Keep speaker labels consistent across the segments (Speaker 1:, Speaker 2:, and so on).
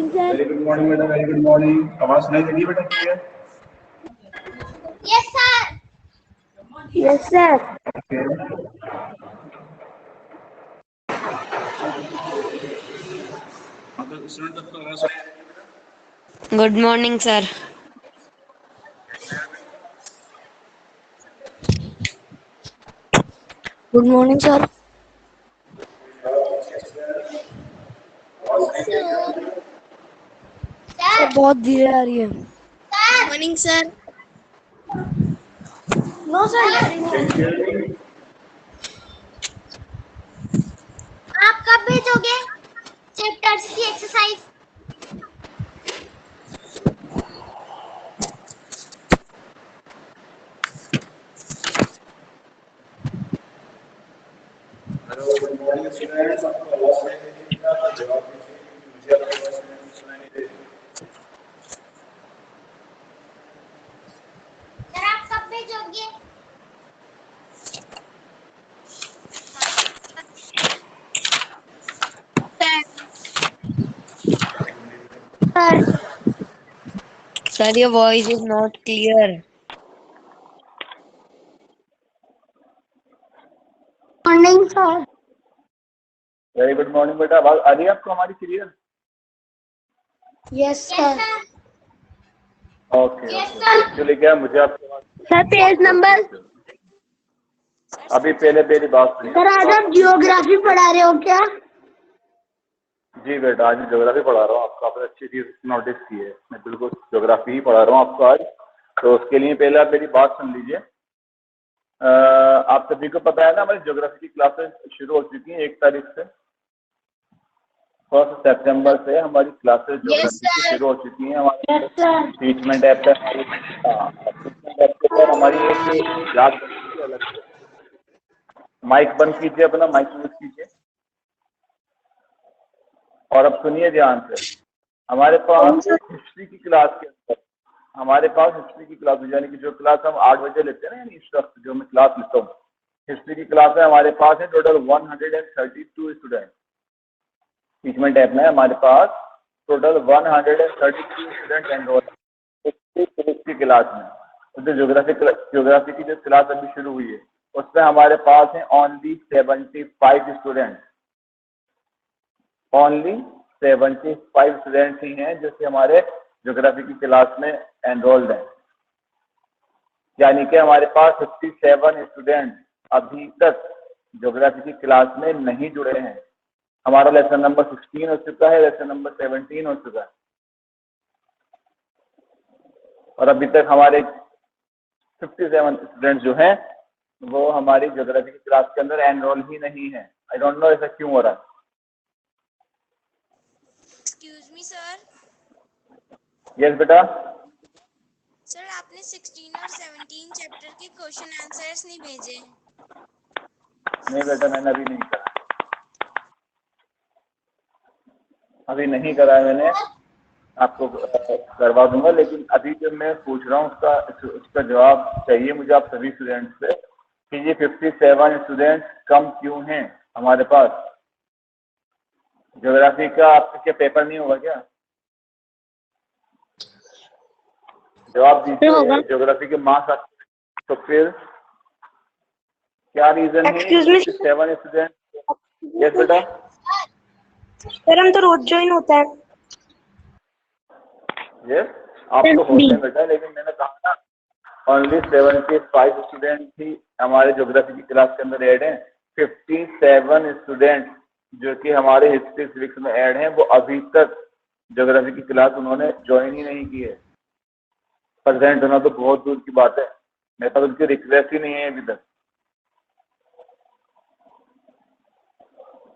Speaker 1: Morning sir.
Speaker 2: Very good morning बेटा, very good morning. आवाज सुनाई दे रही है बेटा clear?
Speaker 1: Yes sir. Yes sir.
Speaker 3: Good morning sir.
Speaker 1: Good morning sir. Sir बहुत धीरे आ रही है।
Speaker 4: Morning sir.
Speaker 1: No sir.
Speaker 4: आप कब भेजोगे चैप्टर्स की exercise?
Speaker 2: Hello good morning students. आपको आवाज सुनाई दे रही है क्या? जवाब दीजिए क्योंकि मुझे आपकी आवाज सुनाई नहीं दे रही।
Speaker 4: सर आप कब भेजोगे?
Speaker 1: Sir
Speaker 3: Sir, your voice is not clear.
Speaker 1: Morning sir.
Speaker 2: Very good morning बेटा। आवाज आ रही है आपको हमारी clear?
Speaker 1: Yes sir.
Speaker 2: Okay okay. Actually क्या मुझे आपकी आवाज
Speaker 1: सर पेज नंबर।
Speaker 2: अभी पहले मेरी बात सुनिए।
Speaker 1: सर आज आप जियोग्राफी पढ़ा रहे हो क्या?
Speaker 2: जी बेटा, आज ज्योग्राफी पढ़ा रहा हूँ आपको। आपने अच्छी चीज नोटिस की है। मैं बिल्कुल ज्योग्राफी ही पढ़ा रहा हूँ आपको आज। तो उसके लिए पहले आप मेरी बात सुन लीजिए। आप सभी को पता है ना, हमारी ज्योग्राफी की क्लासेस शुरू हो चुकी हैं 1 तारीख से। 1 सितंबर से हमारी क्लासेस ज्योग्राफी की शुरू हो चुकी हैं। हमारी टीचमेंट ऐप पर टीचमेंट ऐप के ऊपर हमारी एक क्लास अलग से। माइक बंद कीजिए, अपना माइक म्यूट कीजिए और अब सुनिए ध्यान से। हमारे पास हिस्ट्री की क्लास के अंदर हिस्ट्री की क्लास यानी कि जो क्लास हम 8 बजे लेते हैं ना, यानी इस वक्त जो मैं क्लास लेता हूँ हिस्ट्री की क्लास में, हमारे पास है टोटल 132 स्टूडेंट। टीचमेंट ऐप में हमारे पास टोटल 132 स्टूडेंट एनरोल की क्लास में। तो जो ज्योग्राफी की जो क्लास अभी शुरू हुई है उसमें हमारे पास है ओनली 75 स्टूडेंट। ओनली 75 स्टूडेंट्स ही हैं जो कि हमारे ज्योग्राफी की क्लास में एनरोल्ड हैं। यानी कि हमारे पास 57 स्टूडेंट अभी तक ज्योग्राफी की क्लास में नहीं जुड़े हैं। हमारा लेसन नंबर 16 हो चुका है, लेसन नंबर 17 हो चुका है और अभी तक हमारे 57 स्टूडेंट जो हैं वो हमारी ज्योग्राफी की क्लास के अंदर एनरोल ही नहीं है। आई डोंट नो ऐसा क्यों हो रहा है।
Speaker 4: Excuse me sir.
Speaker 2: यस बेटा।
Speaker 4: सर आपने 16 और 17 चैप्टर के क्वेश्चन आंसर्स नहीं भेजे।
Speaker 2: नहीं बेटा, मैंने अभी नहीं करा, अभी नहीं करा है मैंने। आपको करवा दूंगा, लेकिन अभी जब मैं पूछ रहा हूँ उसका जवाब चाहिए मुझे आप सभी स्टूडेंट्स से कि ये 57 स्टूडेंट कम क्यों हैं हमारे पास। ज्योग्राफी का आपका क्या पेपर नहीं होगा क्या? जवाब दीजिए। ज्योग्राफी के मार्क्स आपके, तो फिर क्या रीजन है 57 स्टूडेंट? यस बेटा।
Speaker 1: सर हम तो रोज ज्वाइन होता है।
Speaker 2: यस आप तो होते हैं बेटा, लेकिन मैंने कहा ना ओनली 75 स्टूडेंट ही हमारे ज्योग्राफी की क्लास के अंदर ऐड हैं। 57 स्टूडेंट जो कि हमारे हिस्ट्री सिविक्स में ऐड हैं वो अभी तक ज्योग्राफी की क्लास उन्होंने ज्वाइन ही नहीं की है। प्रेजेंट होना तो बहुत दूर की बात है, मेरे पास उनकी रिक्वेस्ट ही नहीं है अभी तक।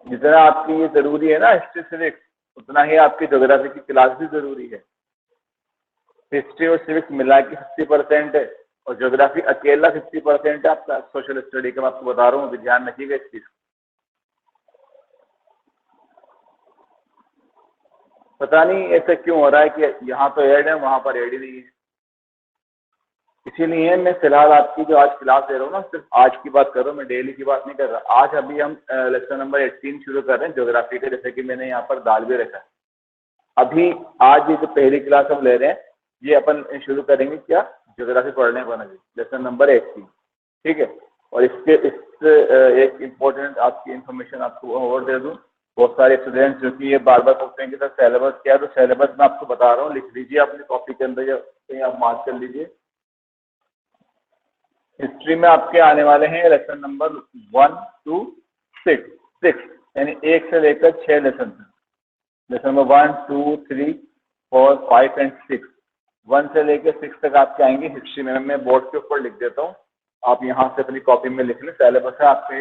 Speaker 2: जितना आपकी ये जरूरी है ना हिस्ट्री सिविक्स, उतना ही आपकी ज्योग्राफी की क्लास भी जरूरी है। हिस्ट्री और सिविक्स मिला के 50% है और ज्योग्राफी अकेला 50% है आपका सोशल स्टडी का। मैं आपको बता रहा हूँ, अभी ध्यान रखिएगा इस चीज। पता नहीं ऐसा क्यों हो रहा है कि यहाँ तो ऐड है वहां पर ऐड ही नहीं है। इसीलिए मैं फिलहाल आपकी जो आज क्लास दे रहा हूँ ना, सिर्फ आज की बात कर रहा हूँ, मैं डेली की बात नहीं कर रहा। आज अभी हम लेक्चर नंबर 18 शुरू कर रहे हैं ज्योग्राफी का, जैसे कि मैंने यहाँ पर डाल भी रखा है। अभी आज ये जो पहली क्लास हम ले रहे हैं ये अपन शुरू करेंगे क्या, ज्योग्राफी पढ़ने वाला लेसन नंबर 18, ठीक है। और एक इम्पोर्टेंट आपकी इंफॉर्मेशन आपको और दे दूं, बहुत सारे स्टूडेंट्स जो कि ये बार बार पूछते हैं कि सर सिलेबस क्या है, तो सिलेबस मैं आपको बता रहा हूँ, लिख लीजिए अपनी कॉपी के अंदर या कहीं आप मार्क कर लीजिए। हिस्ट्री में आपके आने वाले हैं लेसन नंबर 1 to 6 यानी 1 से लेकर 6 लेसन। लेसन नंबर 1, 2, 3, 4, 5 एंड 6, 1 से लेकर 6 तक आपके आएंगे हिस्ट्री में। मैं बोर्ड के ऊपर लिख देता हूँ, आप यहाँ से अपनी कॉपी में लिख लें। सिलेबस है आपके,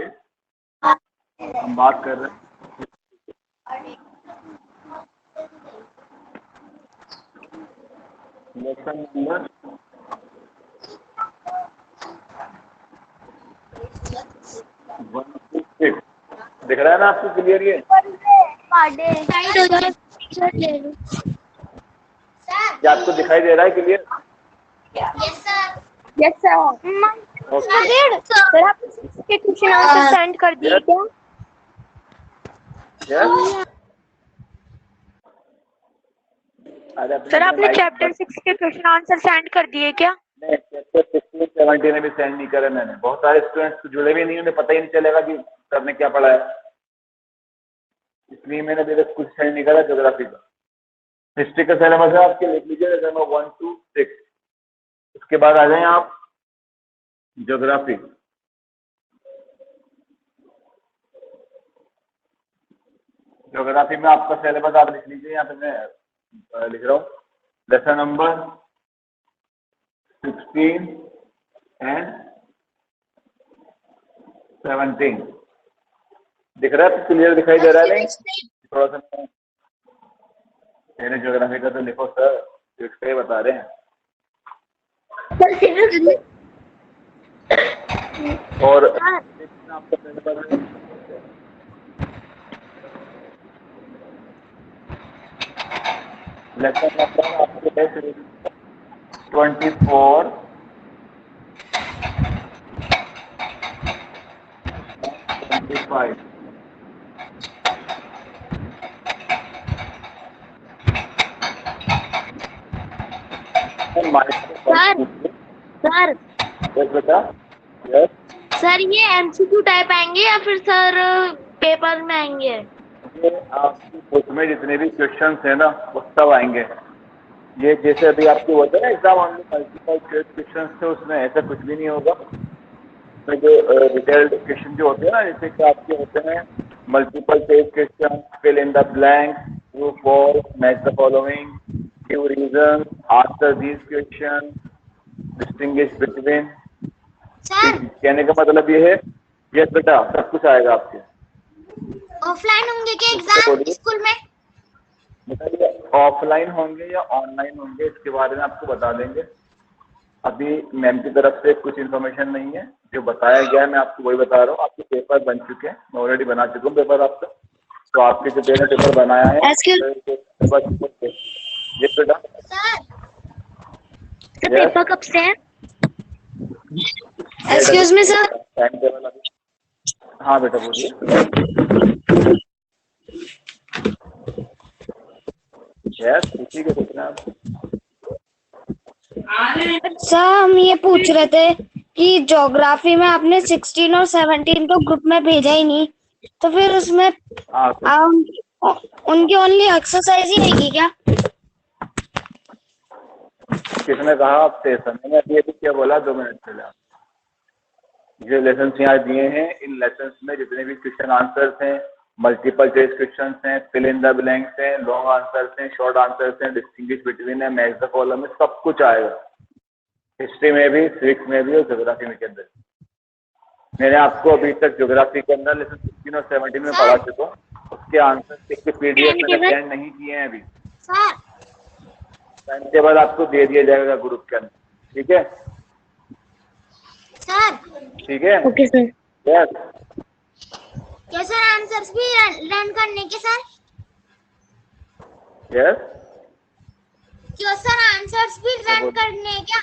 Speaker 2: हम बात कर रहे हैं लेसन नंबर 1 to 6 दिख रहा है ना आपको क्लियर? ये क्या आपको दिखाई दे रहा है clear?
Speaker 4: Yes sir.
Speaker 1: Yes sir. Sir आप इसके क्वेश्चन आंसर सेंड कर दिए क्या?
Speaker 2: Yes?
Speaker 1: सर आपने चैप्टर 6 के क्वेश्चन आंसर सेंड कर दिए क्या?
Speaker 2: नहीं, चैप्टर 16, 17 में सेंड नहीं करे मैंने। बहुत सारे स्टूडेंट्स जुड़े भी नहीं, उन्हें पता ही नहीं चलेगा कि सर ने क्या पढ़ा है, इसलिए मैंने अभी तक कुछ सेंड नहीं करा ज्योग्राफी का। हिस्ट्री का सिलेबस है आपके, लिख लीजिए नंबर 1 to 6। उसके बाद आ जाए आप ज्योग्राफी। ज्योग्राफी में आपका सिलेबस आप लिख लीजिए, यहाँ पे मैं लिख रहा हूँ लेसन नंबर 16 एंड 17 दिख रहा है? क्लियर दिखाई दे रहा है? नहीं थोड़ा सा मेरे ज्योग्राफी का तो लिखो सर, फिक्स ही बता रहे हैं। और आपका सिलेबस है लेसन नंबर आपके है 24, 25।
Speaker 5: सर
Speaker 2: यस बेटा, यस।
Speaker 5: सर ये एमसीक्यू टाइप आएंगे या फिर सर पेपर में आएंगे?
Speaker 2: ये आपकी बुक में जितने भी क्वेश्चंस हैं ना वो सब आएंगे। ये जैसे अभी आपके होता है ना exam only multiple choice questions थे, उसमें ऐसा कुछ भी नहीं होगा। उसमें जो डिटेल्ड क्वेश्चन जो होते हैं ना, जैसे कि आपके होते हैं multiple choice question, fill in the blank, true false, match the following, give reason, answer these question, distinguish between.
Speaker 4: Sir
Speaker 2: कहने का मतलब ये है, यस बेटा सब कुछ आएगा आपके।
Speaker 4: ऑफलाइन होंगे क्या एग्जाम स्कूल में?
Speaker 2: बताइए ऑफलाइन होंगे या ऑनलाइन होंगे, इसके बारे में आपको बता देंगे। अभी मैम की तरफ से कुछ इन्फॉर्मेशन नहीं है, जो बताया गया है मैं आपको वही बता रहा हूँ। आपके पेपर बन चुके हैं, मैं ऑलरेडी बना चुका हूँ पेपर आपका। तो आपके जो पेपर बनाया है ये बेटा।
Speaker 5: सर पेपर कब से है? Excuse me sir.
Speaker 2: Time table अभी, हाँ बेटा बोलिए। यस इसी के पूछना आप।
Speaker 5: अच्छा हम ये पूछ रहे थे कि ज्योग्राफी में आपने 16 और 17 को ग्रुप में भेजा ही नहीं, तो फिर उसमें उनकी ओनली एक्सरसाइज ही रहेगी क्या?
Speaker 2: किसने कहा आपसे? मैंने अभी अभी क्या बोला 2 मिनट पहले। जो लेसन यहाँ दिए हैं, इन लेसन में जितने भी क्वेश्चन आंसर्स हैं, मल्टीपल चॉइस क्वेश्चन हैं, फिल इन द ब्लैंक्स हैं, लॉन्ग आंसर्स हैं, शॉर्ट आंसर्स हैं, डिस्टिंग्विश बिटवीन है, मैच द कॉलम में, सब कुछ आएगा। हिस्ट्री में भी, सिविक्स में भी और ज्योग्राफी में के अंदर। मैंने आपको अभी तक ज्योग्राफी के अंदर लेसन 16 और 17 में पढ़ा चुका हूँ। उसके आंसर के पीडीएफ मैंने सेंड नहीं किए हैं अभी। टाइम टेबल आपको दे दिया जाएगा ग्रुप के अंदर, ठीक है?
Speaker 4: सर
Speaker 2: ठीक है,
Speaker 5: ओके सर।
Speaker 2: यस
Speaker 4: क्या सर आंसर्स भी लर्न करने के सर?
Speaker 2: यस।
Speaker 4: क्यों सर आंसर्स भी लर्न करने हैं क्या?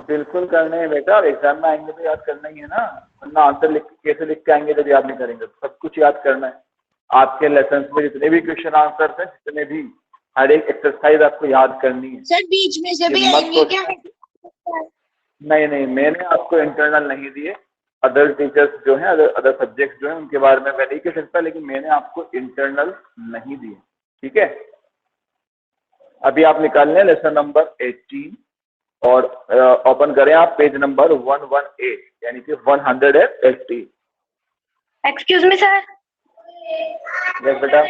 Speaker 2: बिल्कुल करने हैं बेटा, एग्जाम में आएंगे तो याद करना ही है ना, वरना आंसर कैसे लिख के आएंगे जब याद नहीं करेंगे? सब कुछ याद करना है। आपके लेसन में जितने भी क्वेश्चन आंसर हैं, जितने भी हर एक एक्सरसाइज आपको याद करनी है।
Speaker 3: सर बीच में से भी
Speaker 2: मत
Speaker 3: आएंगे क्या?
Speaker 2: नहीं, मैंने आपको इंटरनल नहीं दिए। अदर टीचर्स जो हैं, अदर सब्जेक्ट जो हैं, उनके बारे में मैं नहीं कह सकता, लेकिन मैंने आपको इंटरनल नहीं दिए। ठीक है, अभी आप निकाल लें लेसन नंबर 18 और ओपन करें आप पेज नंबर 118 यानी कि 180।
Speaker 1: Excuse me sir.
Speaker 2: यस बेटा।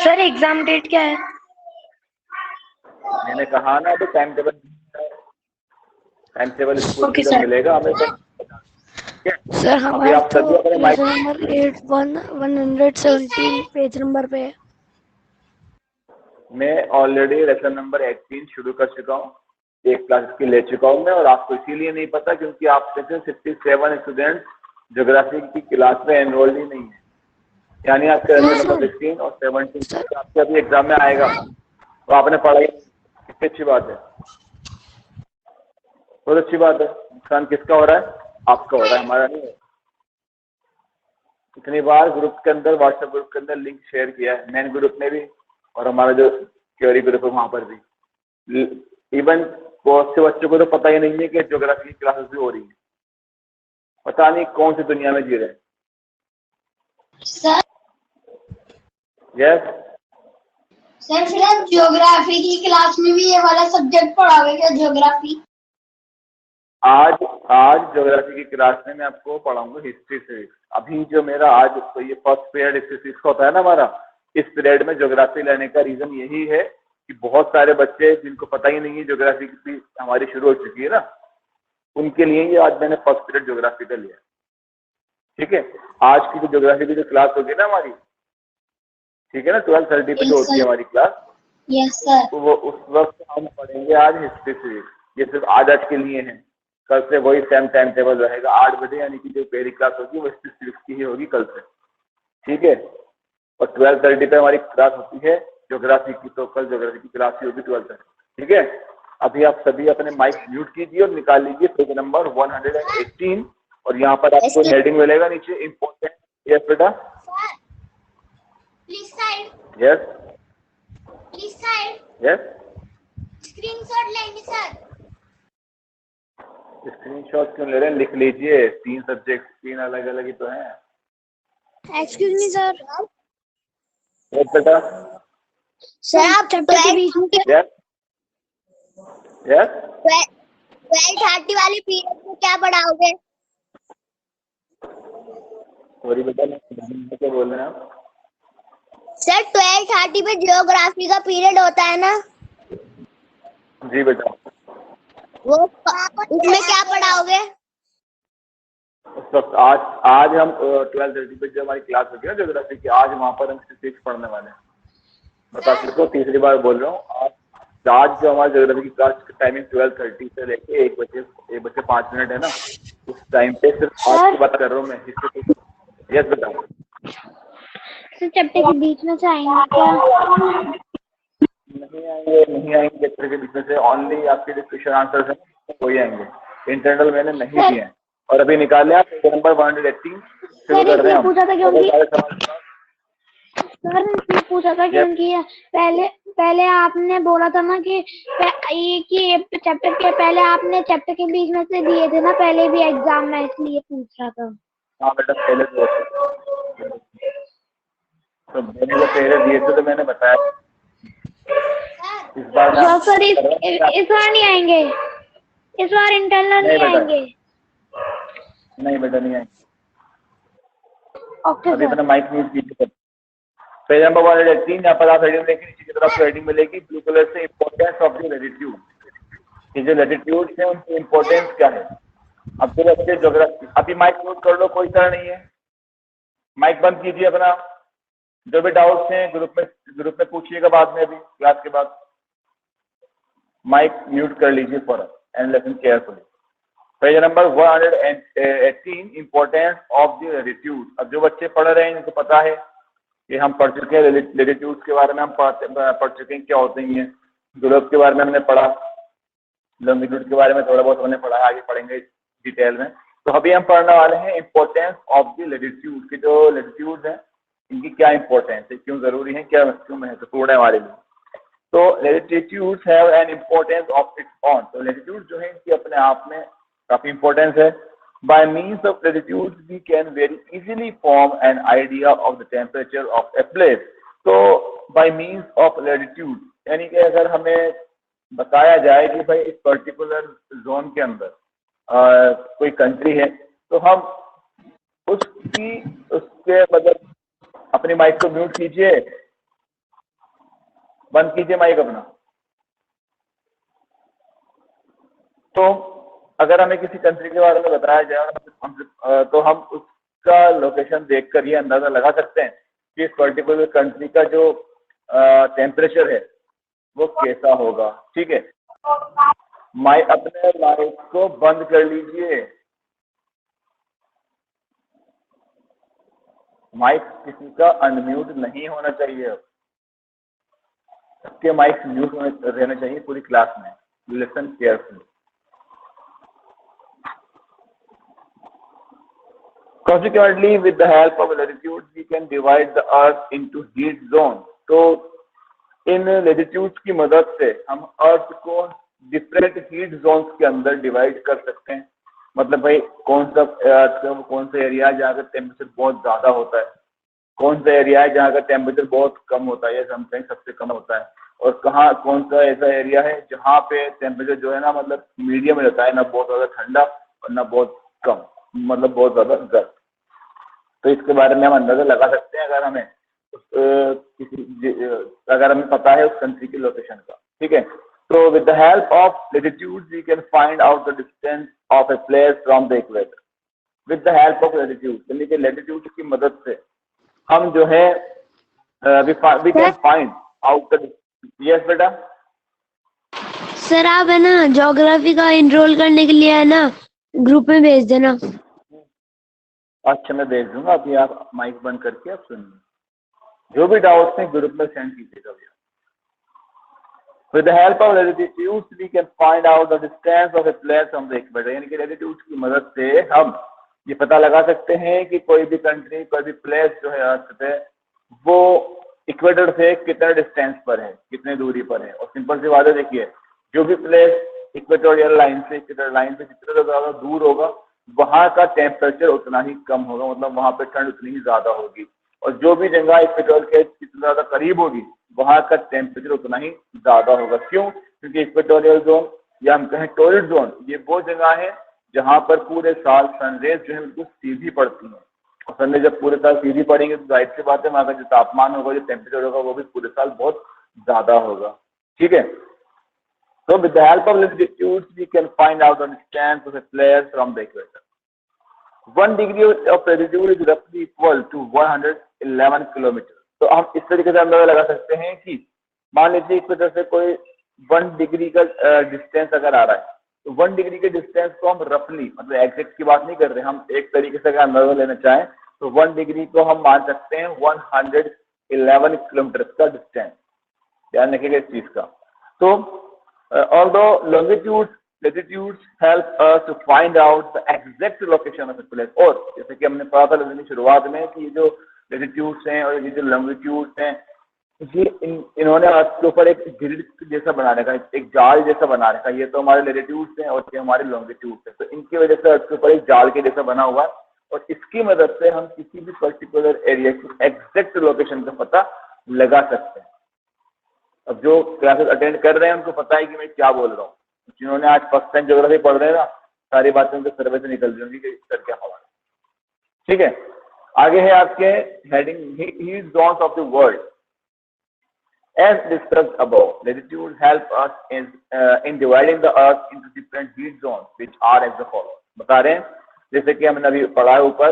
Speaker 1: सर एग्जाम डेट क्या है?
Speaker 2: मैंने कहा ना अभी टाइम टेबल स्कूल
Speaker 1: Okay,
Speaker 2: से
Speaker 1: sir.
Speaker 2: मिलेगा हमें तो।
Speaker 3: सर
Speaker 2: अभी
Speaker 3: हमारा
Speaker 2: आप सभी अपने
Speaker 3: तो
Speaker 2: माइक
Speaker 3: नंबर 117 पेज नंबर पे है।
Speaker 2: मैं ऑलरेडी लेसन नंबर 18 शुरू कर चुका हूँ, एक क्लास की ले चुका हूँ मैं, और आपको इसीलिए नहीं पता क्योंकि आप में से 67 स्टूडेंट ज्योग्राफी की क्लास में एनरोल्ड ही नहीं है। यानी आपके लेसन नंबर 16 और 17 आपके अभी एग्जाम में आएगा, तो आपने पढ़ाई, कितनी अच्छी बात है, बहुत अच्छी बात है। नुकसान किसका हो रहा है? आपका हो रहा है, हमारा नहीं है। इतनी बार ग्रुप के अंदर, व्हाट्सएप ग्रुप के अंदर लिंक शेयर किया है, मेन ग्रुप में भी और हमारा जो थ्योरी ग्रुप है वहां पर भी। इवन बहुत से बच्चों को तो पता ही नहीं है कि ज्योग्राफी की क्लासेस भी हो रही है, पता नहीं कौन सी दुनिया में जी रहे हैं।
Speaker 5: सर
Speaker 2: यस
Speaker 5: सर फिर आप ज्योग्राफी की क्लास में भी ये वाला सब्जेक्ट पढ़ाओगे क्या, ज्योग्राफी?
Speaker 2: आज ज्योग्राफी की क्लास में मैं आपको पढ़ाऊंगा हिस्ट्री सिविक्स। अभी जो मेरा आज तो ये फर्स्ट पीरियड हिस्ट्री सिविक्स होता है ना हमारा, इस पीरियड में ज्योग्राफी लेने का रीजन यही है कि बहुत सारे बच्चे जिनको पता ही नहीं है ज्योग्राफी की हमारी शुरू हो चुकी है ना, उनके लिए ये आज मैंने फर्स्ट पीरियड ज्योग्राफी का लिया। ठीक है, आज की जो ज्योग्राफी की जो क्लास होगी ना हमारी, ठीक है ना, 12:30 पे जो होती है हमारी क्लास,
Speaker 5: यस सर।
Speaker 2: तो वो उस वक्त हम पढ़ेंगे आज हिस्ट्री सिविक्स। ये सिर्फ आज के लिए है, कल से वही सेम टाइम टेबल रहेगा 8 बजे, यानी कि जो पहली क्लास होगी वो हिस्ट्री सिविक्स की ही होगी कल से। ठीक है, और 12:30 पे हमारी क्लास होती है ज्योग्राफी की, तो कल ज्योग्राफी की क्लास ही होगी 12:30। ठीक है, अभी आप सभी अपने माइक म्यूट कीजिए और निकाल लीजिए पेज नंबर 118 और यहाँ पर आपको हेडिंग मिलेगा नीचे इम्पोर्टेंट। यस बेटा।
Speaker 5: Please side,
Speaker 2: yes
Speaker 5: please side,
Speaker 2: yes,
Speaker 5: screenshot लेंगे सर।
Speaker 2: स्क्रीनशॉट क्यों ले रहे हैं, लिख लीजिए। 3 सब्जेक्ट 3 अलग अलग ही तो हैं।
Speaker 5: Excuse me sir.
Speaker 2: यस बेटा।
Speaker 5: सर आप चैप्टर के बीच में
Speaker 2: यस यस,
Speaker 5: 12:30 वाले पीरियड में क्या पढ़ाओगे?
Speaker 2: सॉरी बेटा, क्या बोल रहे हैं आप?
Speaker 5: सर 12:30 पे ज्योग्राफी का पीरियड होता है ना,
Speaker 2: जी बेटा।
Speaker 5: वो उसमें क्या पढ़ाओगे?
Speaker 2: उस वक्त आज हम 12:30 पे जो हमारी क्लास होगी ना ज्योग्राफी की, आज वहाँ पर हम स्टैटिस्टिक्स पढ़ने वाले हैं। बता सकते हो, तीसरी बार बोल रहा हूँ। आज जो हमारी ज्योग्राफी की क्लास की टाइमिंग 12:30 से लेके 1 बजे 5 मिनट है ना, उस टाइम पे सिर्फ आज की बात कर रहा हूँ मैं। यस बेटा।
Speaker 5: चैप्टर के बीच में से आएंगे क्या?
Speaker 2: नहीं आएंगे चैप्टर के बीच में से, ओनली आपके जो क्वेश्चन आंसर है वही आएंगे। इंटरनल मैंने नहीं दिए हैं। और अभी निकाले आप पेज नंबर 118 शुरू कर रहे हैं हम।
Speaker 5: पूछा था क्योंकि सर ने पूछा था क्योंकि पहले आपने बोला था ना कि चैप्टर के पहले आपने चैप्टर के बीच में से दिए थे ना पहले भी एग्जाम में, इसलिए पूछ रहा था।
Speaker 2: हाँ बेटा, पहले तो मैंने जो पहले दिए थे तो मैंने बताया। इस बार
Speaker 5: सर इस बार नहीं आएंगे, इस बार इंटरनल नहीं आएंगे।
Speaker 2: नहीं बेटा, नहीं आएंगे।
Speaker 5: ओके
Speaker 2: अभी
Speaker 5: सर।
Speaker 2: अपना माइक म्यूट कीजिए। पेज नंबर 118, यहाँ पर आप हेडिंग देखिए, नीचे की तरफ हेडिंग मिलेगी ब्लू कलर से, इंपॉर्टेंस ऑफ द लैटिट्यूड। ये जो लैटिट्यूड है उनकी इंपॉर्टेंस क्या है। अब जो बच्चे ज्योग्राफी, अभी माइक म्यूट कर लो, कोई तरह नहीं है, माइक बंद कीजिए अपना। जो भी डाउट्स हैं ग्रुप में पूछिएगा बाद में, अभी क्लास के बाद माइक म्यूट कर लीजिए for and listen carefully. Page number 118, importance of the latitude. अब जो बच्चे पढ़ रहे हैं जिनको पता है कि हम पढ़ चुके हैं लैटिट्यूड्स के बारे में, हम पढ़ चुके हैं क्या होते हैं। ग्लोब के बारे में हमने पढ़ा, लॉन्गिट्यूड के बारे में थोड़ा बहुत हमने पढ़ा, आगे पढ़ेंगे डिटेल में। तो अभी हम पढ़ने वाले हैं इंपॉर्टेंस ऑफ द लैटिट्यूड के। जो लैटिट्यूड है इनकी क्या इंपॉर्टेंस है, क्यों जरूरी है, क्या क्यों महत्वपूर्ण है हमारे लिए। तो latitudes have an importance of its own. तो लैटिट्यूड जो है इनकी अपने आप में काफी इंपॉर्टेंस है। By means of latitude we can very easily form an idea of the temperature of a place. तो बाय मीन्स ऑफ लैटिट्यूड यानी कि अगर हमें बताया जाए कि भाई इस पर्टिकुलर जोन के अंदर कोई कंट्री है, तो हम उसके मतलब अपनी माइक को म्यूट कीजिए, बंद कीजिए माइक अपना। तो अगर हमें किसी कंट्री के बारे में बताया जाए तो हम उसका लोकेशन देखकर ये अंदाजा लगा सकते हैं कि इस पर्टिकुलर कंट्री का जो टेम्परेचर है वो कैसा होगा। ठीक है, अपने माइक को बंद कर लीजिए। माइक किसी का अनम्यूट नहीं होना चाहिए, सबके माइक म्यूट रहना चाहिए पूरी क्लास में। Listen carefully. Consequently, with the help of latitudes, we can divide the Earth into heat zones. तो इन लेटिट्यूड्स की मदद से हम अर्थ को डिफरेंट हीट जोन्स के अंदर डिवाइड कर सकते हैं। मतलब भाई कौन सा एरिया है जहाँ का टेम्परेचर बहुत ज्यादा होता है, कौन सा एरिया है जहाँ का टेम्परेचर बहुत कम होता है या समथिंग सबसे कम होता है, और कौन सा ऐसा एरिया है जहाँ पे टेम्परेचर जो है ना मतलब मीडियम रहता है, ना बहुत ज्यादा ठंडा और ना बहुत कम, मतलब बहुत ज्यादा गर्म। तो इसके बारे में हम अंदाजा लगा सकते हैं अगर हमें पता है उस कंट्री की लोकेशन का। ठीक है, तो with the help of latitudes we can find out the distance of a place from the equator. With the help of latitude यानी कि लैटिट्यूड की मदद से हम जो है we can find out the. Yes बेटा।
Speaker 3: सर आप है ना ज्योग्राफी का एनरोल करने के लिए है ना ग्रुप में भेज देना।
Speaker 2: अच्छा मैं भेज दूंगा, अभी आप माइक बंद करके आप सुनिए, जो भी डाउट्स हैं ग्रुप में सेंड कीजिएगा भैया। With the help of latitudes we can find out the distance of a place from the equator। यानी कि latitudes की मदद से हम ये पता लगा सकते हैं कि कोई भी कंट्री, कोई भी प्लेस जो है अर्थ पे वो इक्वेटर से कितना डिस्टेंस पर है, कितने दूरी पर है। और सिंपल सी बात है, देखिए जो भी प्लेस इक्वेटोरियल लाइन से जितना ज्यादा दूर होगा वहां का टेम्परेचर उतना ही कम होगा, मतलब वहां पे ठंड उतनी ही ज्यादा होगी। और जो भी जगह इक्वेटर के जितना ज्यादा करीब होगी वहां का टेम्परेचर उतना ही ज्यादा होगा। क्यों? क्योंकि इक्वेटोरियल जोन या हम कहें टॉरिड जोन ये वो जगह है जहां पर पूरे साल सनरेज जो है बिल्कुल सीधी पड़ती है। और सनरेज जब पूरे साल सीधी पड़ेंगे तो जाहिर सी बात है वहां का जो तापमान होगा, जो टेम्परेचर होगा वो भी पूरे साल बहुत ज्यादा होगा। ठीक है, so with the help of latitudes we can find out the distance of a place from the equator। 1 degree of latitude is roughly equal to 111 kilometre. तो हम इस तरीके से अंदाजा लगा सकते हैं कि मान लीजिए इक्वेटर से कोई 1 डिग्री का डिस्टेंस अगर आ रहा है, तो 1 डिग्री के डिस्टेंस को हम रफली, मतलब एग्जैक्ट की बात नहीं कर रहे, हम एक तरीके से अगर अंदाजा लेना चाहें तो 1 डिग्री को हम मान सकते हैं 111 किलोमीटर का डिस्टेंस। ध्यान रखिएगा इस चीज का। तो although longitudes, latitudes help us to find out the exact location of a place। और जैसे कि हमने पढ़ा था लेसन की शुरुआत में कि ये जो latitudes हैं और ये जो longitudes हैं ये इन्होंने अर्थ के ऊपर एक ग्रिड जैसा बना रखा है, एक जाल जैसा बना रखा है। ये तो हमारे latitudes हैं और ये हमारे longitudes हैं, तो इनकी वजह से अर्थ के ऊपर एक जाल के जैसा बना हुआ है और इसकी मदद से हम किसी भी पर्टिकुलर एरिया की एग्जैक्ट लोकेशन का पता लगा सकते हैं। अब जो क्लासेस अटेंड कर रहे हैं उनको पता है कि मैं क्या बोल रहा हूँ। जिन्होंने आज फर्स्ट टाइम ज्योग्राफी पढ़ रहे हैं ना, सारी बातें उनके सर्वे से निकल रही होंगी कि सर क्या हवाला। ठीक है, आगे है आपके heading heat zones of the world. As discussed above, latitude help us in dividing the earth into different heat zones which are as the following. बता रहे हैं जैसे कि हमने अभी पढ़ा है ऊपर,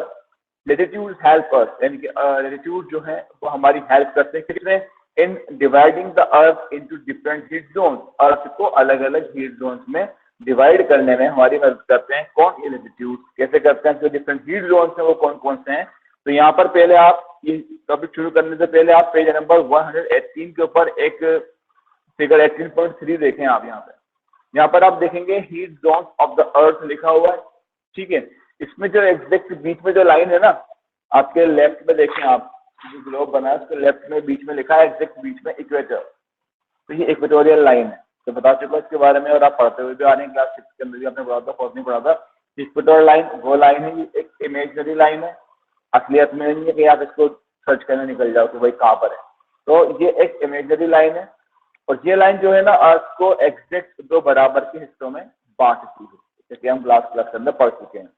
Speaker 2: लैटिट्यूड हेल्प अस यानी कि लैटिट्यूड जो है वो हमारी हेल्प करते हैं किसमें, in dividing the earth into different heat zones. Earth को अलग अलग हीट जोन्स में डिवाइड करने में हमारी मदद करते हैं। कौन? ये लैटिट्यूड। कैसे करते हैं? जो डिफरेंट हीट जोन्स हैं वो कौन कौन से हैं? तो यहाँ पर पहले आप ये टॉपिक शुरू करने से पहले आप पेज नंबर 118 के ऊपर एक फिगर 18.3 देखें आप। यहाँ पर आप देखेंगे हीट जोन्स ऑफ द अर्थ लिखा हुआ है। ठीक है, इसमें जो एग्जैक्ट बीच में जो लाइन है ना, आपके लेफ्ट में देखें आप, जो ग्लोब बना है उसके लेफ्ट में बीच में लिखा है एग्जैक्ट बीच में इक्वेटर, तो ये इक्वेटोरियल लाइन है। तो बता चुका इसके बारे में, और आप पढ़ते हुए भी आ रहे हैं, क्लास 6 के अंदर भी आपने पढ़ा था, 4th में पढ़ा था। इक्वेटोरियल लाइन वो लाइन है, ये एक इमेजिनरी लाइन है, असलियत में नहीं है कि आप इसको सर्च करने निकल जाओ कि भाई कहाँ पर है। तो ये एक इमेजिनरी लाइन है, और ये लाइन जो है ना अर्थ को एग्जैक्ट 2 बराबर के हिस्सों में बांटती है, जैसे कि हम क्लास के अंदर पढ़ चुके हैं।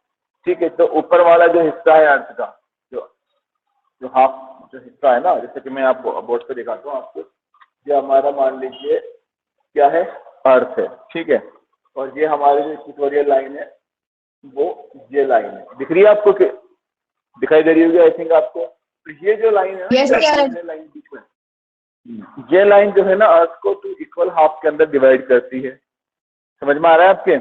Speaker 2: ठीक है, तो ऊपर वाला जो हिस्सा है अर्थ का, जो हाफ जो हिस्सा है ना, जैसे कि मैं आपको बोर्ड पे दिखाता हूँ आपको, ये हमारा मान लीजिए क्या है, अर्थ है। ठीक है, और ये हमारी जो इक्वेटोरियल लाइन है वो ये लाइन है, दिख रही है आपको, दिखाई दे रही होगी आई थिंक आपको। तो ये जो लाइन है ये लाइन बीच में, ये लाइन जो है ना अर्थ को 2 इक्वल हाफ के अंदर डिवाइड करती है। समझ में आ रहा है आपके,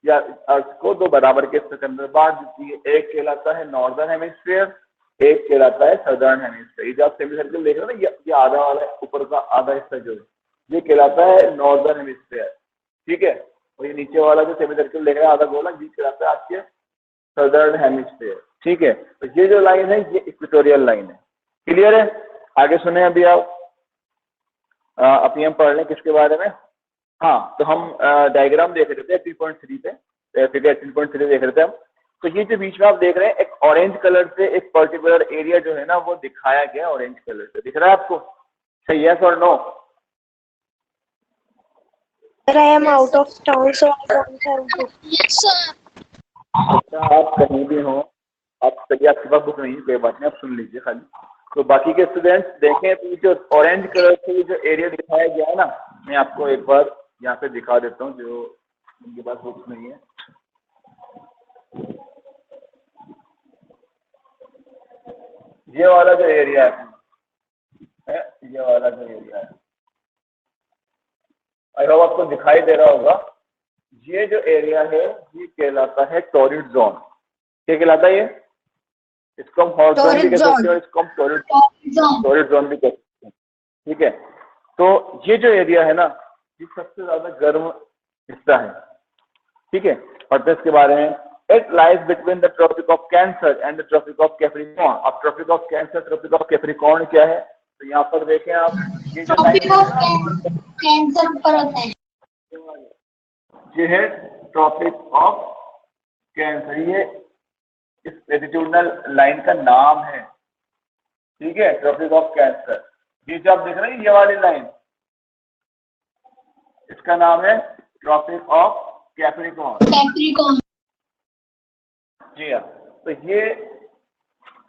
Speaker 2: या अर्थ को 2 बराबर के हिस्से के अंदर बांट देती है। एक कहलाता है नॉर्दर्न हेमिस्फीयर, एक कहलाता है सदर्न हेमिस्फीयर। जो आप सेमी सर्कल देख रहे हो ना, ये आधा वाला है, ऊपर का आधा हिस्सा जो है ये कहलाता है नॉर्दर्न हेमिस्फीयर। ठीक है, और ये नीचे वाला जो सेमी सर्कल देख रहे हैं आधा गोला, ये कहलाता है आपके सदर्न हेमिस्फीयर। ठीक है, तो ये जो लाइन है ये इक्वेटोरियल लाइन है। क्लियर है? आगे सुने अभी आप, अभी हम पढ़ लें किसके बारे में। हाँ, तो हम डायग्राम देख रहे थे 18.3 पे, फिगर 18.3 देख रहे थे हम। तो ये जो बीच में आप देख रहे हैं एक ऑरेंज कलर से एक पर्टिकुलर एरिया जो है ना वो दिखाया गया ऑरेंज कलर से, दिख रहा है आपको? सही, यस और no?
Speaker 1: I am out of town, so I don't have book.
Speaker 4: Yes, sir.
Speaker 2: अच्छा, आप कहीं भी हो, आप सही, आपके पास बुक नहीं है कोई बात नहीं, आप सुन लीजिए खाली। तो बाकी के स्टूडेंट्स देखें, तो जो ऑरेंज कलर से जो एरिया दिखाया गया है ना, मैं आपको एक बार यहाँ पे दिखा देता हूँ जो उनके पास बुक्स नहीं है। ये वाला जो एरिया है, ये वाला जो एरिया है, आई होप आपको दिखाई दे रहा होगा। ये जो एरिया है ये कहलाता है टॉरिड जोन। क्या कहलाता है ये? इसको हम हॉट जोन भी कह सकते हैं और इसको हम टॉरिड जोन भी कह सकते हैं। ठीक है, तो ये जो एरिया है ना ये सबसे ज्यादा गर्म हिस्सा है। ठीक है, और इसके बारे में It lies between the Tropic of Cancer and the Tropic of Capricorn. अब Tropic of Cancer, Tropic of Capricorn क्या है? तो यहाँ पर देखें आप, ये जो
Speaker 5: Tropic of Cancer पर होता है,
Speaker 2: ये है Tropic of Cancer, ये इस लेटिट्यूडनल लाइन का नाम है। ठीक है, Tropic of Cancer, ये जो आप देख रहे हैं ये वाली लाइन, इसका नाम है Tropic of Capricorn। जी हाँ, तो ये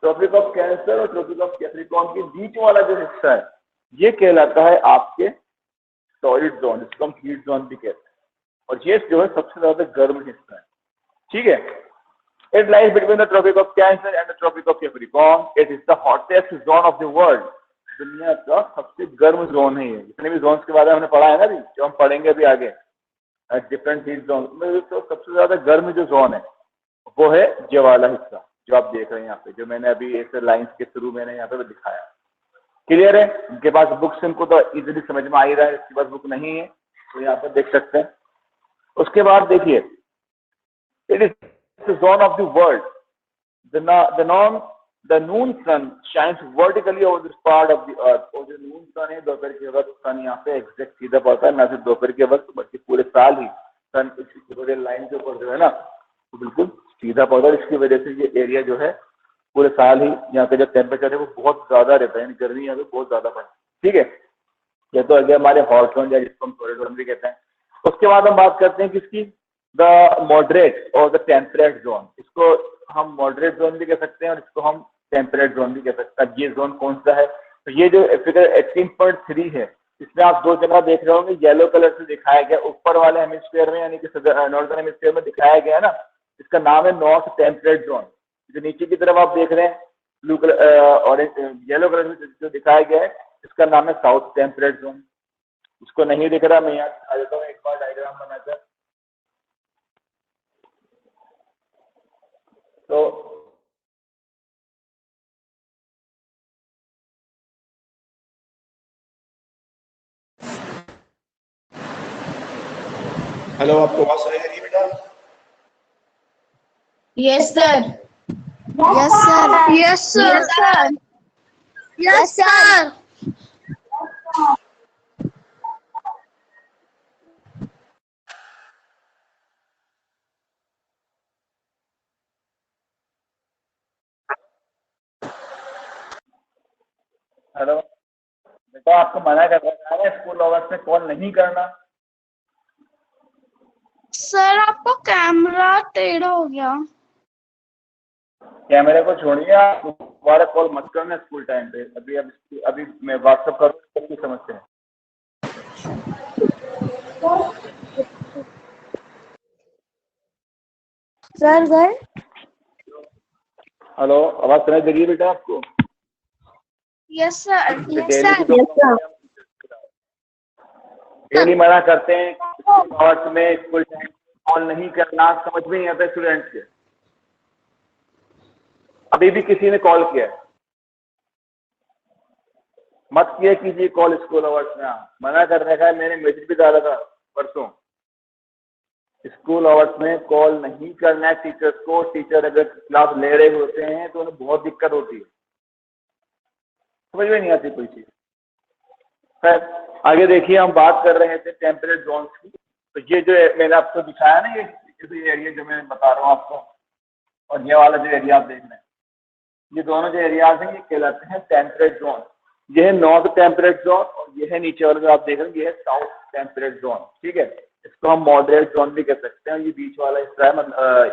Speaker 2: ट्रॉपिक ऑफ कैंसर और ट्रॉपिक ऑफ कैप्रिकॉर्न के बीच वाला जो हिस्सा है ये कहलाता है आपके टॉरिड जोन, जिसको हम हीट जोन भी कहते हैं, और ये जो है सबसे ज्यादा गर्म हिस्सा है। ठीक है, it lies between the Tropic of Cancer and the Tropic of Capricorn. It is the hottest zone of the world. दुनिया का सबसे गर्म जोन है ये। जितने भी जोन्स के बारे में हमने पढ़ा है ना अभी, जो हम पढ़ेंगे अभी आगे डिफरेंट हीट जोन में, तो सबसे ज्यादा गर्म जो जोन है वो है ये वाला हिस्सा जो आप देख रहे हैं यहाँ पे, जो मैंने अभी एक लाइंस के थ्रू मैंने यहाँ पे दिखाया। क्लियर है? इनके पास बुक्स, इनको तो इजीली समझ में आ ही रहा है, इसके पास बुक नहीं है तो यहाँ पे देख सकते हैं। उसके बाद देखिए, it is the zone of the world, the noon sun shines vertically over this part of the earth. और जो नून सन है, दोपहर के वक्त सन यहाँ पे एग्जैक्ट सीधा पड़ता है, ना सिर्फ दोपहर के वक्त बल्कि पूरे साल ही सन इसकी लाइन के ऊपर जो है ना तो बिल्कुल सीधा पौधा। इसकी वजह से ये एरिया जो है पूरे साल ही यहाँ पे जो टेम्परेचर है वो बहुत ज्यादा रहता है, यानी गर्मी यहाँ पे बहुत ज्यादा पड़ती है। ठीक है, ये तो अगर हमारे हॉट जोन या जिसको हम टॉरिड जोन भी कहते हैं। उसके बाद हम बात करते हैं किसकी, द मॉडरेट और द टेम्परेट जोन। इसको हम मॉडरेट जोन भी कह सकते हैं और इसको हम टेम्परेट जोन भी कह सकते हैं। ये जोन कौन सा है? तो ये जो फिगर 18.3 है, इसमें आप 2 जगह देख रहे होंगे, येलो कलर से दिखाया गया ऊपर वाले हेमिस्फीयर में, यानी कि नॉर्दर्न हेमिस्फीयर में दिखाया गया है ना, इसका नाम है नॉर्थ टेम्परेट जोन। जो नीचे की तरफ आप देख रहे हैं blue colour orange yellow colour में जो दिखाया गया है, इसका नाम है साउथ टेम्परेट जोन। इसको नहीं दिख रहा, मैं यहाँ दिखा देता हूँ एक बार डायग्राम बनाकर। तो
Speaker 6: हेलो, आपको आवाज आ रही है बेटा?
Speaker 5: Yes sir।
Speaker 4: Yes, sir.
Speaker 1: Yes, sir.
Speaker 3: Yes sir.
Speaker 2: Hello बेटा, आपको मना कर रखा है स्कूल आवर्स में कॉल नहीं करना।
Speaker 1: सर आपका कैमरा टेढ़ा हो गया।
Speaker 2: कैमरे को छोड़िए, आप दोबारा कॉल मत करना स्कूल टाइम पे। अभी मैं व्हाट्सएप करूँ की समझते हैं।
Speaker 3: सर सर
Speaker 2: हेलो, आवाज सुनाई दे रही है बेटा आपको?
Speaker 1: Yes sir.
Speaker 2: डेली मना करते हैं स्कूल आवर्स में स्कूल टाइम कॉल नहीं करना, समझ में नहीं आता स्टूडेंट्स के। अभी भी किसी ने कॉल किया है? मत किया कीजिए कॉल स्कूल आवर्स में। मना कर रखा है, मैंने मैसेज भी डाला था परसों। स्कूल आवर्स में कॉल नहीं करना है टीचर्स को। टीचर अगर क्लास ले रहे होते हैं तो उन्हें बहुत दिक्कत होती है, समझ में नहीं आती कोई चीज। खैर आगे देखिए, हम बात कर रहे थे टेम्परेट जोन्स की। तो ये जो मैंने आपको दिखाया ना, ये एरिया जो मैं बता रहा हूँ आपको, और ये वाला जो एरिया आप देख रहे हैं, ये दोनों जो एरियाज हैं ये कहलाते हैं टेम्परेट जोन। ये है नॉर्थ टेम्परेट जोन और ये है नीचे वाला जो आप देख रहे हैं ये है साउथ टेम्परेट जोन। ठीक है, इसको हम मॉडरेट जोन भी कह सकते हैं। ये बीच वाला हिस्सा है,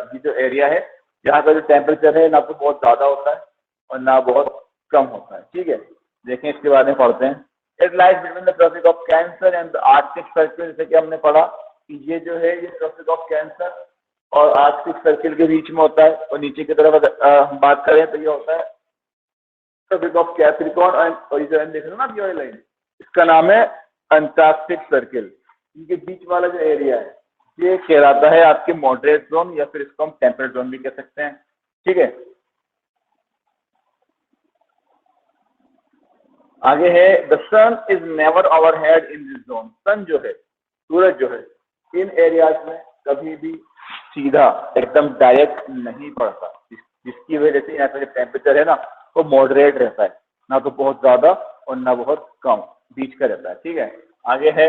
Speaker 2: ये जो एरिया है यहाँ का जो टेम्परेचर है ना तो बहुत ज़्यादा होता है और ना बहुत कम होता है। ठीक है, देखें इसके बारे में पढ़ते हैं। It lies between the Tropic of Cancer and the Arctic Circle. जैसे कि हमने पढ़ा कि ये जो है ये ट्रॉपिक ऑफ कैंसर और आर्कटिक सर्किल के बीच में होता है। और नीचे की तरफ अगर हम बात करें तो ये होता है ट्रॉपिक ऑफ कैप्रिकॉर्न। और ये जो देख रहे हो ना ये लाइन, इसका नाम है अंटार्कटिक सर्किल। इनके बीच वाला जो एरिया है ये कहलाता है आपके मॉडरेट जोन, या फिर इसको हम टेम्परेट जोन भी कह सकते हैं। ठीक है, आगे है the sun is never overhead in this zone. Sun जो है, सूरज जो है, इन एरियाज में कभी भी सीधा एकदम डायरेक्ट नहीं पड़ता, जिसकी वजह से यहाँ का जो टेम्परेचर है ना वो मॉडरेट रहता है, ना तो बहुत ज्यादा और ना बहुत कम, बीच का रहता है। ठीक है, आगे है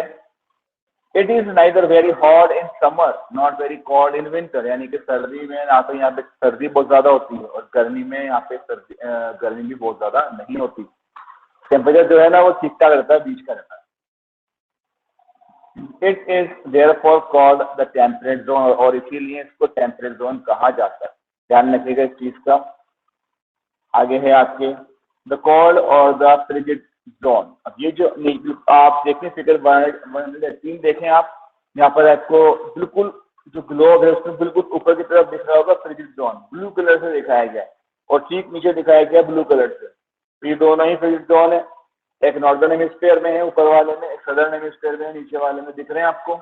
Speaker 2: it is neither very hot in summer not very cold in winter. यानी कि सर्दी में ना तो यहाँ पे सर्दी बहुत ज्यादा होती है और गर्मी में यहाँ पे गर्मी भी बहुत ज्यादा नहीं होती। टेम्परेचर जो है ना वो ठीक ठाक रहता है, बीच का रहता है। It is therefore called the temperate zone, और इसीलिए इसको टेम्परेट जोन कहा जाता है। ध्यान रखिएगा इस चीज का। आगे है आपके द कोल्ड और द फ्रिजिड जोन। अब ये जो आप देखें फिगर 118 देखें आप, यहाँ पर आपको बिल्कुल जो ग्लोब है उसमें बिल्कुल ऊपर की तरफ दिख रहा होगा फ्रिजिड जोन, ब्लू कलर से दिखाया गया है, और ठीक नीचे दिखाया गया ब्लू कलर से। तो ये दोनों ही फ्रिजिड जोन है, एक नॉर्दर्न हेमिस्फीयर में है ऊपर वाले में, एक सदर्न हेमिस्फीयर में नीचे वाले में। दिख रहे हैं आपको?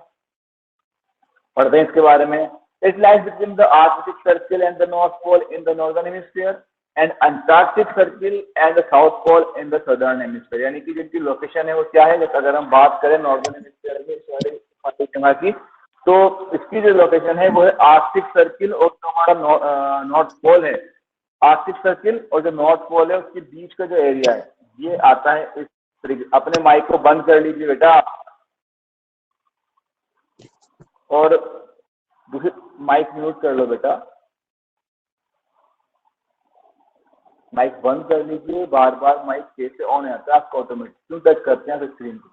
Speaker 2: पढ़ते हैं इसके बारे में। It lies between the Arctic Circle and the North Pole in the northern hemisphere and Antarctic Circle and the South Pole in the southern hemisphere. यानी कि जिनकी लोकेशन है वो क्या है, अगर हम बात करें नॉर्दर्न हेमिस्फीयर में सारी जगह की, तो इसकी जो लोकेशन है वो है आर्कटिक सर्किल, और जो हमारा नॉर्थ पोल है, आर्कटिक सर्किल और जो नॉर्थ पोल है उसके बीच का जो एरिया है ये आता है इस तरीके। अपने माइक को बंद कर लीजिए बेटा, और दूसरी माइक म्यूट कर लो बेटा, माइक बंद कर लीजिए। बार बार माइक कैसे ऑन आता है आपको ऑटोमेटिक क्यों टच करते हैं स्क्रीन को?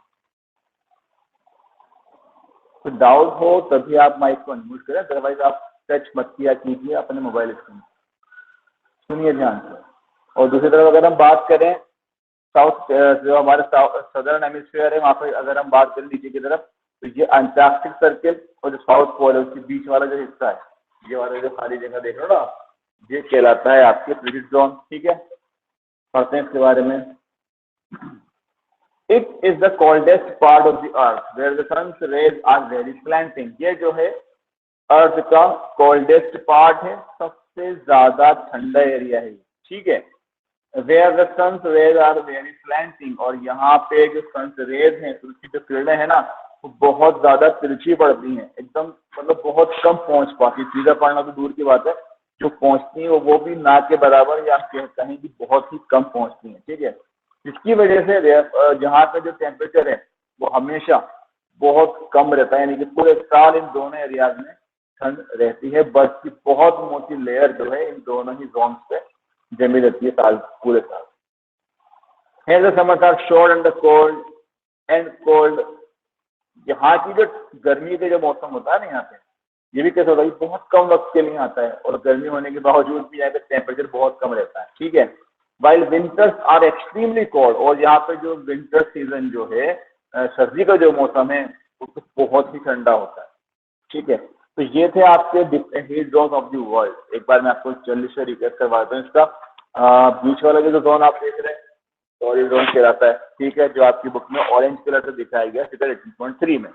Speaker 2: तो डाउट हो तभी आप माइक को अनम्यूट करें, अदरवाइज आप टच मत किया कीजिए अपने मोबाइल स्क्रीन। सुनिए ध्यान से। और दूसरी तरफ अगर हम बात करें साउथ, जो हमारे सदर्न हेमिस्फीयर है वहाँ पर अगर हम बात करें नीचे की तरफ, तो ये अंटार्कटिक सर्किल और जो साउथ पोल है उसके बीच वाला जो हिस्सा है, ये वाला जो खाली जगह देख रहे हो ना, ये कहलाता है आपके फ्रिजिड जोन। ठीक है, पढ़ते हैं इसके बारे में। It is the coldest part of the earth where the sun's rays are very slanting. ये जो है अर्थ का कोल्डेस्ट पार्ट है, सबसे ज्यादा ठंडा एरिया है। ठीक है, where the sun's rays are very slanting, और यहाँ पे जो सन्स रेज हैं उसकी जो किरणें हैं ना वो बहुत ज्यादा तिरछी पड़ती हैं, एकदम मतलब बहुत कम पहुंच पाती। सीधा पड़ना तो दूर की बात है, जो पहुंचती है वो भी ना के बराबर या कहीं भी बहुत ही कम पहुंचती हैं। ठीक है, जिसकी वजह से जहाँ का जो टेम्परेचर है वो हमेशा बहुत कम रहता है, यानी कि पूरे साल इन दोनों एरियाज में ठंड रहती है। बर्फ की बहुत मोटी लेयर जो है इन दोनों ही जोन्स पे जमी रहती है साल पूरे साल। Here the summers are short and the cold and cold। यहाँ की जो गर्मी के जो मौसम होता है ना यहाँ पे, ये भी कैसे होता है, ये बहुत कम वक्त के लिए आता है और गर्मी होने के बावजूद भी यहाँ पे टेम्परेचर बहुत कम रहता है, ठीक है। While winters are extremely cold, और यहाँ पे जो विंटर सीजन जो है, सर्दी का जो मौसम है वो तो बहुत ही ठंडा होता है, ठीक है। तो ये थे आपके heat zone of the world. एक बार मैं आपको जल्दी से रिकेप करवा दूं इसका। बीच वाला जो जोन आप देख रहे हैं ऑरेंज जोन कहलाता है, ठीक है, जो आपकी बुक में ऑरेंज कलर से दिखाया गया फिगर 18.3 में।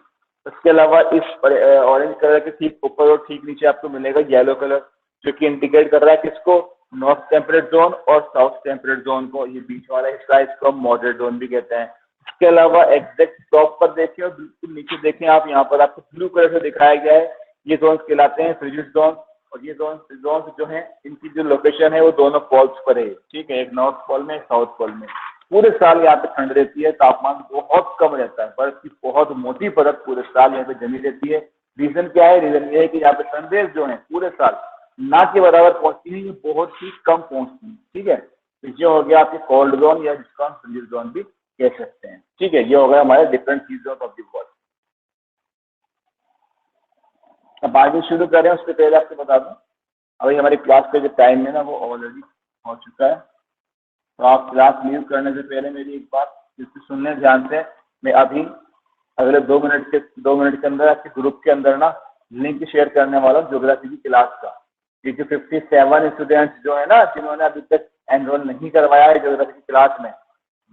Speaker 2: इसके अलावा इस ऑरेंज कलर के ठीक ऊपर और ठीक नीचे आपको मिलेगा येलो कलर, जो कि इंडिकेट कर रहा है किसको, नॉर्थ टेम्परेट जोन और साउथ टेम्परेट जोन को। ये बीच वाला हिस्सा इसको मॉडरेट जोन भी कहते हैं। इसके अलावा एग्जैक्ट टॉप पर देखिए और बिल्कुल नीचे देखें आप, यहाँ पर आपको ब्लू कलर से दिखाया गया है, ये जोन कहलाते हैं फ्रिजिड जोन। और ये जोन जो है इनकी जो लोकेशन है वो दोनों पोल्स पर है, ठीक है, एक नॉर्थ पोल में एक साउथ पोल में। पूरे साल यहाँ पे ठंड रहती है, तापमान बहुत कम रहता है, बर्फ की बहुत मोटी परत पूरे साल यहाँ पे जमी रहती है। रीजन क्या है, रीजन ये है कि यहाँ पे सनरेज जो है पूरे साल ना के बराबर पहुंचती है, ये बहुत ही कम पहुंचती है, ठीक है। तो ये हो गया आपकी कोल्ड जोन या जिसको हम फ्रिजिड जोन भी कह सकते हैं, ठीक है। ये हो गया हमारे different season of the world. अब आगे शुरू करें उससे पहले आपको बता दूं, अभी हमारी क्लास का जो टाइम है ना वो ऑलरेडी हो चुका है। तो आप क्लास लीव करने से पहले मेरी एक बात जिससे सुनने ध्यान से, मैं अभी अगले 2 मिनट के अंदर आपके ग्रुप के अंदर ना लिंक शेयर करने वाला हूँ ज्योग्राफी की क्लास का। क्योंकि 57 स्टूडेंट्स जो है ना जिन्होंने अभी तक एनरोल नहीं करवाया है ज्योग्राफी की क्लास में,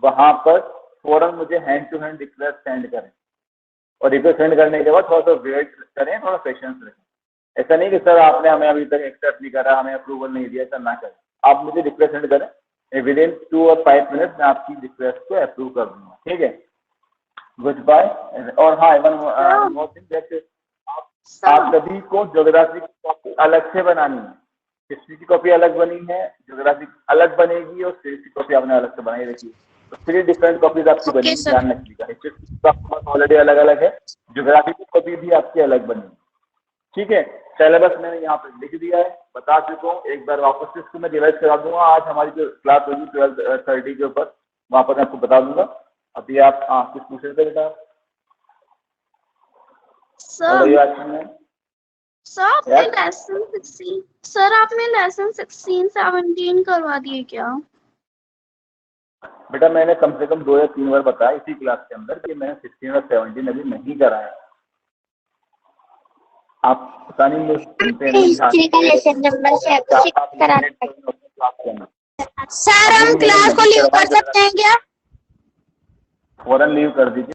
Speaker 2: वहाँ पर फौरन मुझे hand to hand request send करें। और रिक्वेस्ट सेंड करने के बाद थोड़ा सा वेट करें, थोड़ा पेशेंस रखें। ऐसा नहीं कि सर आपने हमें अभी तक एक्सेप्ट नहीं करा, हमें अप्रूवल नहीं दिया, ऐसा ना करें। आप मुझे रिक्वेस्ट सेंड करें, विद इन 2 और 5 मिनट मैं आपकी रिक्वेस्ट को अप्रूव कर दूंगा, ठीक है। Goodbye. और हाँ, वन मोर थिंग दैट आप सभी को ज्योग्राफी की कॉपी अलग से बनानी है। हिस्ट्री की कॉपी अलग बनी है, ज्योग्राफी अलग बनेगी और सिविक्स की कॉपी आपने अलग से बनाई रखी है। तो 3 डिफरेंट कॉपीज आपकी बनी, ध्यान रखिएगा। हिस्ट्री की कॉपी ऑलरेडी अलग अलग है, ज्योग्राफी की कॉपी भी आपकी अलग बनी, ठीक है। सिलेबस मैंने यहाँ पे लिख दिया है, बता चुका हूँ। एक बार वापस से इसको मैं रिवाइज करा दूंगा। आज हमारी जो क्लास होगी 12:30 के ऊपर, वहाँ पर मैं आपको बता दूंगा। अभी आप कुछ पूछ रहे थे बेटा?
Speaker 7: सर आपने लेसन 16, 17 करवा दिए क्या?
Speaker 2: बेटा मैंने कम से कम 2 या 3 बार बताया इसी क्लास के अंदर कि मैंने 16 और 17 अभी नहीं कराया। आप पता नहीं
Speaker 7: सर हम क्लास को लीव कर सकते हैं क्या?
Speaker 2: फौरन लीव कर दीजिए।